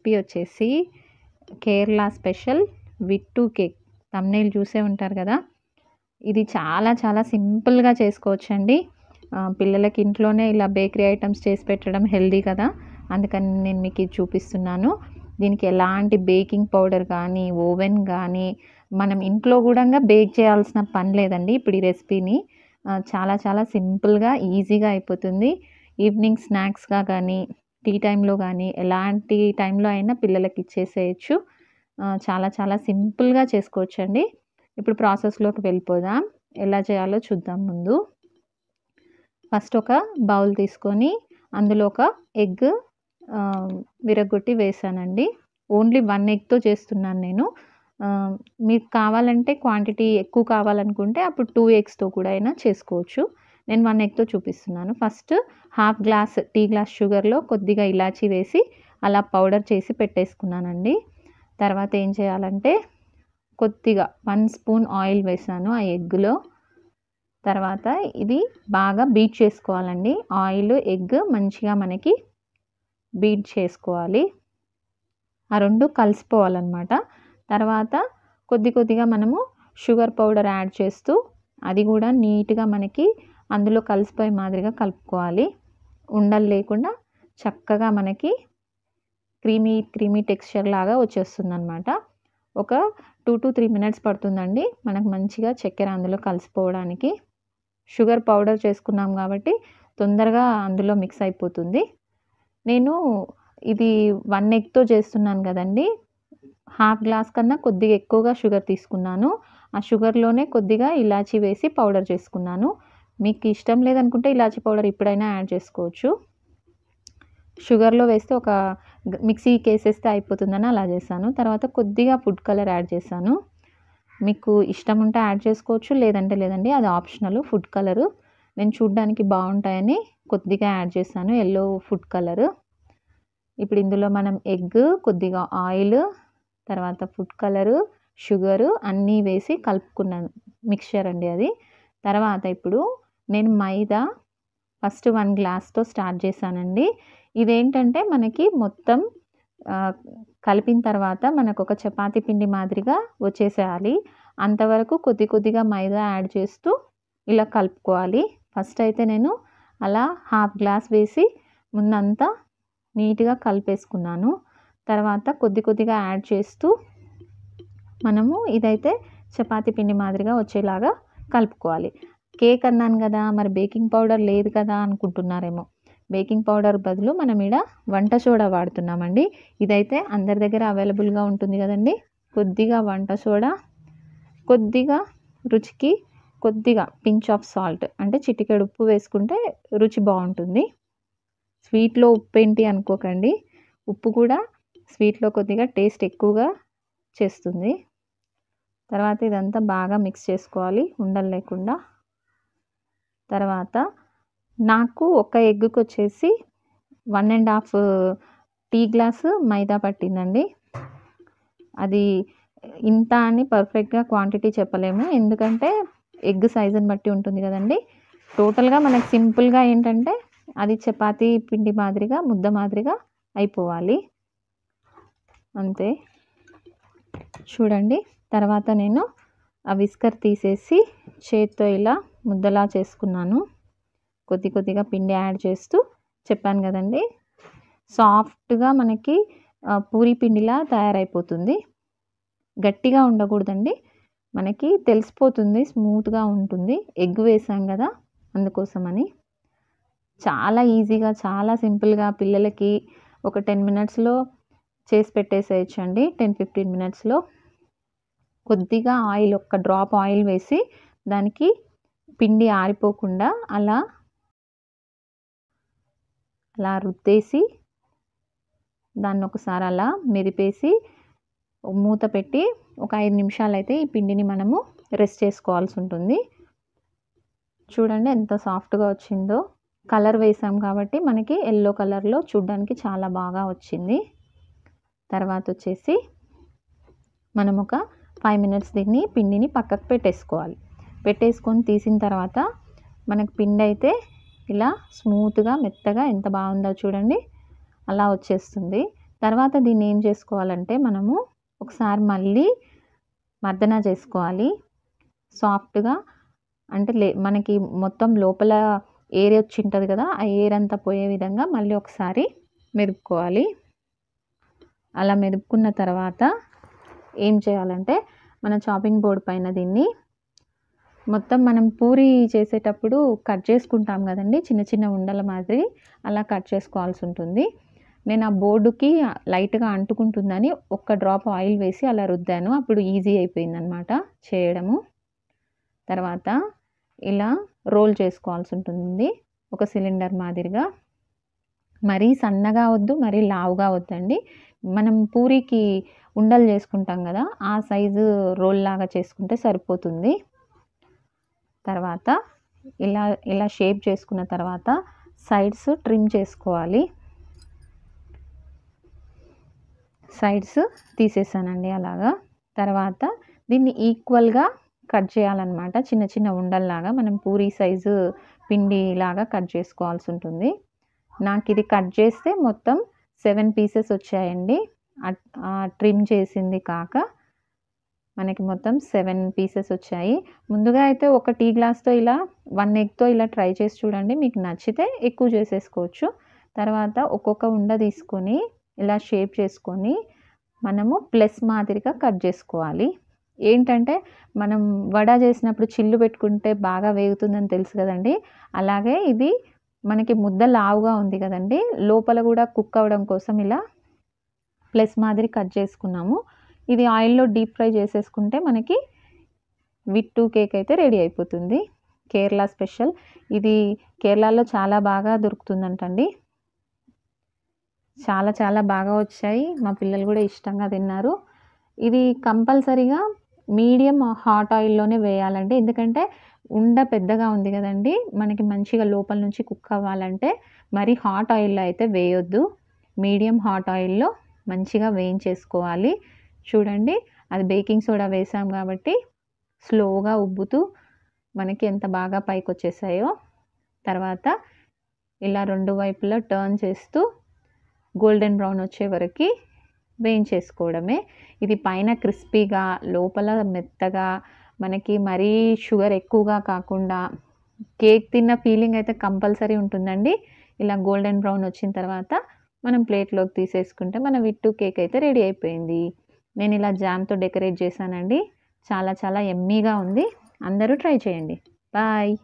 Recipe వచ్చేసి Kerala special విట్టు cake. Thumbnail చూసే ఉంటారు కదా! ఇది చాలా చాలా సింపుల్‌గా చేసుకోవచ్చండి. పిల్లలకి ఇంట్లోనే ఇలా బేకరీ ఐటెమ్స్ చేసి పెట్టడం హెల్తీ కదా! అందుకని నేను మీకు ఇది చూపిస్తున్నాను. దీనికి ఎలాంటి బేకింగ్ పౌడర్ కానీ, ఓవెన్ కానీ, మనం ఇంట్లో గూడంగా బేక్ చేయాల్సిన పని లేదండి ఇప్పుడు ఈ రెసిపీని. చాలా చాలా సింపుల్‌గా, ఈజీగా అయిపోతుంది. ఈవినింగ్ స్నాక్స్‌గా కానీ, టీ టైమ్‌లో కానీ, ఎలాంటి టైంలో అయినా పిల్లలకి ఇచ్చేసేయొచ్చు. చాలా చాలా సింపుల్‌గా చేసుకోవచ్చండి. ఇప్పుడు ప్రాసెస్‌లోకి వెళ్ళిపోదాం. ఎలా చేయాలో చూద్దాం ముందు. ఫస్ట్ ఒక బౌల్ తీసుకొని అందులో ఒక ఎగ్ విరగ్గొట్టి వేసానండి. ఓన్లీ 1 ఎగ్‌తో చేస్తున్నాను నేను. మీకు కావాలంటే క్వాంటిటీ ఎక్కువ కావాలనుకుంటే అప్పుడు 2 ఎగ్స్‌తో కూడా అయినా చేసుకోవచ్చు. నేను 1 ఎగ్‌తో చూపిస్తున్నాను. First half glass tea glass షుగర్‌లో కొద్దిగా ఇలాచీ వేసి అలా పౌడర్ చేసి పెట్టేసుకున్నానండి. తర్వాత ఏం చేయాలంటే కొద్దిగా 1 స్పూన్ ఆయిల్ వేసాను ఆ ఎగ్‌లో. తర్వాత ఇది బాగా బీట్ చేసుకోవాలండి. ఆయిల్, ఎగ్ మంచిగా మనకి బీట్ చేసుకోవాలి. ఆ 2 కలిసిపోవాలన్నమాట. తర్వాత కొద్ది కొద్దిగా మనము షుగర్ పౌడర్ యాడ్ చేస్తూ అది కూడా నీట్‌గా మనకి అందులో కలిసిపోయే మాదిరిగా కలుపుకోవాలి. ఉండలు లేకుండా చక్కగా మనకి క్రీమీ టెక్స్చర్ లాగా వచ్చేస్తుందన్నమాట. ఒక 2-3 మినిట్స్ పడుతుందండి మనకు మంచిగా చక్కెర అందులో కలిసిపోవడానికి. షుగర్ పౌడర్ చేసుకున్నాం కాబట్టి తొందరగా అందులో మిక్స్ అయిపోతుంది. నేను ఇది 1 ఎగ్‌తో చేస్తున్నాను కదండీ! హాఫ్ గ్లాస్ కన్నా కొద్దిగా ఎక్కువగా షుగర్ తీసుకున్నాను. ఆ షుగర్‌లోనే కొద్దిగా ఇలాచీ వేసి పౌడర్ చేసుకున్నాను. మీకు ఇష్టం లేదనుకుంటే ఇలాచీ పౌడర్ ఇప్పుడైనా యాడ్ చేసుకోవచ్చు. షుగర్‌లో వేస్తే ఒక మిక్సీకేసేస్తే అయిపోతుందని అలా చేశాను. తర్వాత కొద్దిగా ఫుడ్ కలర్ యాడ్ చేశాను. మీకు ఇష్టం ఉంటే యాడ్ చేసుకోవచ్చు. లేదంటే లేదండి. అది ఆప్షనల్ ఫుడ్ కలరు. నేను చూడ్డానికి బావుంటాయని కొద్దిగా యాడ్ చేశాను యెల్లో ఫుడ్ కలరు. ఇప్పుడు ఇందులో మనం ఎగ్, కొద్దిగా ఆయిల్, తర్వాత ఫుడ్ కలరు, షుగరు అన్నీ వేసి కలుపుకున్నాను. మిక్స్చర్ అండి అది. తర్వాత ఇప్పుడు నేను మైదా ఫస్ట్ 1 గ్లాస్‌తో స్టార్ట్ చేశానండి. ఇదేంటంటే మనకి మొత్తం కలిపిన తర్వాత మనకొక చపాతీ పిండి మాదిరిగా వచ్చేసేయాలి. అంతవరకు కొద్ది కొద్దిగా మైదా యాడ్ చేస్తూ ఇలా కలుపుకోవాలి. ఫస్ట్ అయితే నేను అలా హాఫ్ గ్లాస్ వేసి ముందంతా నీట్‌గా కలిపేసుకున్నాను. తర్వాత కొద్ది కొద్దిగా యాడ్ చేస్తూ మనము ఇదైతే చపాతీ పిండి మాదిరిగా వచ్చేలాగా కలుపుకోవాలి. కేక్ అన్నాను కదా! మరి బేకింగ్ పౌడర్ లేదు కదా అనుకుంటున్నారేమో! బేకింగ్ పౌడర్ బదులు మనం ఈడ వంట సోడా వాడుతున్నామండి. ఇదైతే అందరి దగ్గర అవైలబుల్‌గా ఉంటుంది కదండీ! కొద్దిగా వంట సోడా, కొద్దిగా రుచికి కొద్దిగా పించ్ ఆఫ్ సాల్ట్ అంటే చిటికెడు ఉప్పు వేసుకుంటే రుచి బావుంటుంది. స్వీట్‌లో ఉప్పేంటి అనుకోకండి. ఉప్పు కూడా స్వీట్‌లో కొద్దిగా టేస్ట్ ఎక్కువగా చేస్తుంది. తర్వాత ఇదంతా బాగా మిక్స్ చేసుకోవాలి ఉండలు లేకుండా. తర్వాత నాకు ఒక ఎగ్‌కొచ్చేసి 1 ½ టీ గ్లాసు మైదా పట్టిందండి. అది ఇంత అని పర్ఫెక్ట్‌గా క్వాంటిటీ చెప్పలేము. ఎందుకంటే ఎగ్ సైజుని బట్టి ఉంటుంది కదండీ! టోటల్‌గా మనకు సింపుల్‌గా ఏంటంటే అది చపాతీ పిండి మాదిరిగా, ముద్ద మాదిరిగా అయిపోవాలి. అంతే. చూడండి. తర్వాత నేను ఆ విస్కర్ తీసేసి చేత్తో ఇలా ముద్దలా చేసుకున్నాను. కొద్ది కొద్దిగా పిండి యాడ్ చేస్తూ చెప్పాను కదండీ! సాఫ్ట్‌గా మనకి పూరీ పిండిలా తయారైపోతుంది. గట్టిగా ఉండకూడదండి. మనకి తెలిసిపోతుంది స్మూత్‌గా ఉంటుంది. ఎగ్ వేసాం కదా! అందుకోసమని. చాలా ఈజీగా, చాలా సింపుల్‌గా పిల్లలకి ఒక 10 మినిట్స్‌లో చేసి పెట్టేసేయొచ్చండి. 10-15 మినిట్స్‌లో. కొద్దిగా ఆయిల్ ఒక్క డ్రాప్ ఆయిల్ వేసి దానికి పిండి ఆరిపోకుండా అలా రుద్దేసి దాన్నొకసారి అలా మెదిపేసి మూత పెట్టి ఒక 5 నిమిషాలైతే ఈ పిండిని మనము రెస్ట్ చేసుకోవాల్సి ఉంటుంది. చూడండి ఎంత సాఫ్ట్‌గా వచ్చిందో. కలర్ వేసాం కాబట్టి మనకి యెల్లో కలర్‌లో చూడ్డానికి చాలా బాగా వచ్చింది. తర్వాత వచ్చేసి మనం ఒక 5 మినిట్స్ పిండిని పక్కకు పెట్టేసుకోవాలి. పెట్టేసుకొని తీసిన తర్వాత మనకు పిండి అయితే ఇలా స్మూత్‌గా, మెత్తగా ఎంత బాగుందో చూడండి. అలా వచ్చేస్తుంది. తర్వాత దీన్ని ఏం చేసుకోవాలంటే మనము ఒకసారి మళ్ళీ మర్దన చేసుకోవాలి సాఫ్ట్గా. అంటే మనకి మొత్తం లోపల ఎయిర్ వచ్చి ఉంటుంది కదా, ఆ ఎయిర్ అంతా పోయే విధంగా మళ్ళీ ఒకసారి మెదుపుకోవాలి. అలా మెదుపుకున్న తర్వాత ఏం చేయాలంటే మన చాపింగ్ బోర్డ్ పైన దీన్ని మొత్తం మనం పూరి చేసేటప్పుడు కట్ చేసుకుంటాం కదండి, చిన్న చిన్న ఉండల మాదిరి అలా కట్ చేసుకోవాల్సి ఉంటుంది. నేను ఆ బోర్డుకి లైట్గా అంటుకుంటుందని ఒక్క డ్రాప్ ఆయిల్ వేసి అలా రుద్దాను, అప్పుడు ఈజీ అయిపోయిందనమాట చేయడము. తర్వాత ఇలా రోల్ చేసుకోవాల్సి ఉంటుంది ఒక సిలిండర్ మాదిరిగా. మరీ సన్నగా వద్దు, మరీ లావుగా వద్దండి. మనం పూరికి ఉండలు చేసుకుంటాం కదా, ఆ సైజు రోల్ లాగా చేసుకుంటే సరిపోతుంది. తర్వాత ఇలా షేప్ చేసుకున్న తర్వాత సైడ్స్ ట్రిమ్ చేసుకోవాలి. సైడ్స్ తీసేసానండి అలాగా. తర్వాత దీన్ని ఈక్వల్గా కట్ చేయాలన్నమాట, చిన్న చిన్న ఉండల్లాగా మనం పూరి సైజు పిండి లాగా కట్ చేసుకోవాల్సి ఉంటుంది. నాకు ఇది కట్ చేస్తే మొత్తం 7 పీసెస్ వచ్చాయండి. ట్రిమ్ చేసింది కాక మనకి మొత్తం 7 పీసెస్ వచ్చాయి. ముందుగా అయితే ఒక టీ గ్లాస్తో ఇలా 1 ఎగ్తో ఇలా ట్రై చేసి చూడండి, మీకు నచ్చితే ఎక్కువ చేసేసుకోవచ్చు. తర్వాత ఒక్కొక్క ఉండ తీసుకొని ఇలా షేప్ చేసుకొని మనము ప్లస్ మాదిరిగా కట్ చేసుకోవాలి. ఏంటంటే మనం వడ చేసినప్పుడు చిల్లు పెట్టుకుంటే బాగా వేగుతుందని తెలుసు కదండి, అలాగే ఇది మనకి ముద్ద లావుగా ఉంది కదండి, లోపల కూడా కుక్ అవ్వడం కోసం ఇలా ప్లస్ మాదిరి కట్ చేసుకున్నాము. ఇది ఆయిల్లో డీప్ ఫ్రై చేసేసుకుంటే మనకి విట్టు కేక్ అయితే రెడీ అయిపోతుంది. కేరళ స్పెషల్ ఇది, కేరళలో చాలా బాగా దొరుకుతుందంటండి. చాలా చాలా బాగా వచ్చాయి, మా పిల్లలు కూడా ఇష్టంగా తిన్నారు. ఇది కంపల్సరీగా మీడియం హాట్ ఆయిల్లోనే వేయాలండి, ఎందుకంటే ఉండ పెద్దగా ఉంది కదండి, మనకి మంచిగా లోపల నుంచి కుక్ అవ్వాలంటే మరి హాట్ ఆయిల్లో అయితే వేయొద్దు, మీడియం హాట్ ఆయిల్లో మంచిగా వేయించేసుకోవాలి. చూడండి, అది బేకింగ్ సోడా వేసాం కాబట్టి స్లోగా ఉబ్బుతూ మనకి ఎంత బాగా పైకి వచ్చేసాయో. తర్వాత ఇలా 2 వైపులా టర్న్ చేస్తూ గోల్డెన్ బ్రౌన్ వచ్చే వరకు వేయించేసుకోవడమే. ఇది పైన క్రిస్పీగా లోపల మెత్తగా, మనకి మరీ షుగర్ ఎక్కువగా కాకుండా కేక్ తిన్న ఫీలింగ్ అయితే కంపల్సరీ ఉంటుందండి. ఇలా గోల్డెన్ బ్రౌన్ వచ్చిన తర్వాత మనం ప్లేట్లోకి తీసేసుకుంటే మన విట్టు కేక్ అయితే రెడీ అయిపోయింది. నేను ఇలా జామ్తో డెకరేట్ చేశానండి, చాలా చాలా యమ్మీగా ఉంది. అందరూ ట్రై చేయండి. బాయ్.